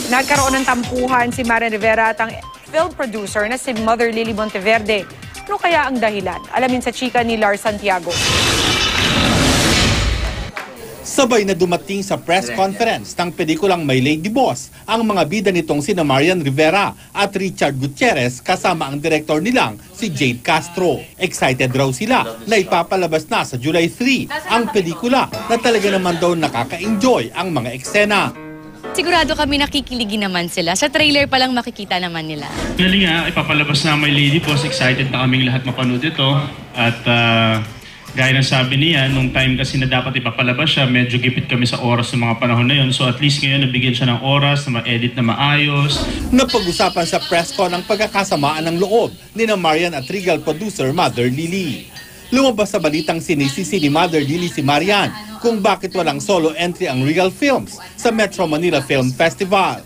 Nagkaroon ng tampuhan si Marian Rivera at ang film producer na si Mother Lily Monteverde. Ano kaya ang dahilan? Alamin sa chika ni Lars Santiago. Sabay na dumating sa press conference ng pelikulang My Lady Boss ang mga bida nitong sina Marian Rivera at Richard Gutierrez kasama ang direktor nilang si Jade Castro. Excited raw sila na ipapalabas na sa July 3 ang pelikula na talaga naman daw nakaka-enjoy ang mga eksena. Sigurado kami nakikiligin naman sila. Sa trailer pa lang makikita naman nila. Galing nga, ipapalabas na My Lady Boss. Excited na kaming lahat mapanood ito. At gaya ng sabi niya, nung time kasi na dapat ipapalabas siya, medyo gipit kami sa oras ng mga panahon na yun. So at least ngayon nabigyan siya ng oras na ma-edit na maayos. Napag-usapan sa press con ang pagkakasamaan ng loob ni na Marian at Regal producer Mother Lily. Lumabas sa balitang sinisisi ni Mother Lily si Marian kung bakit walang solo entry ang Regal Films sa Metro Manila Film Festival.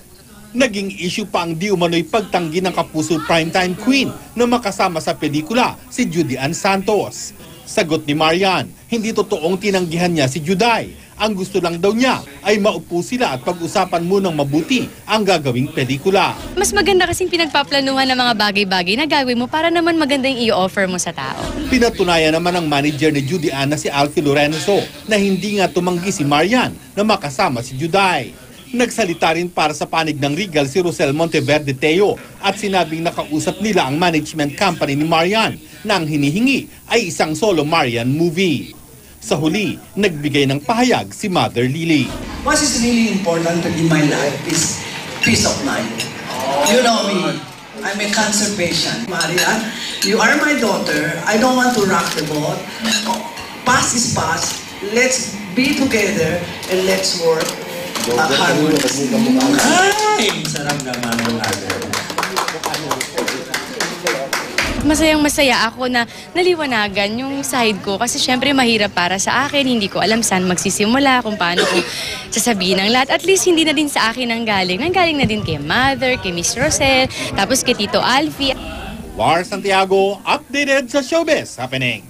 Naging issue pa ang di umano'y pagtanggi ng kapuso primetime queen na makasama sa pelikula si Judy Ann Santos. Sagot ni Marian, hindi totoong tinanggihan niya si Juday. Ang gusto lang daw niya ay maupo sila at pag-usapan munang mabuti ang gagawing pelikula. Mas maganda kasing pinagpaplanuhan ng mga bagay-bagay na gagawin mo para naman maganda yung i-offer mo sa tao. Pinatunayan naman ng manager ni Judy Ann na si Alfie Lorenzo na hindi nga tumanggi si Marian na makasama si Juday. Nagsalita rin para sa panig ng Regal si Rosel Monteverde Teo at sinabing nakausap nila ang management company ni Marian na ang hinihingi ay isang solo Marian movie. Sa huli, nagbigay ng pahayag si Mother Lily. What is really important in my life is peace of mind. You know me, I'm a cancer patient. Marian, you are my daughter. I don't want to rock the boat. Past is past. Let's be together and let's work. Ay, sarap naman ng agad. Masayang-masaya ako na naliwanagan yung side ko kasi syempre mahirap para sa akin. Hindi ko alam saan magsisimula, kung paano ko sasabihin ang lahat. At least hindi na din sa akin nanggaling. Nanggaling na din kay Mother, kay Miss Rosel, tapos kay Tito Alfie. Lars Santiago, updated sa Showbiz Happening.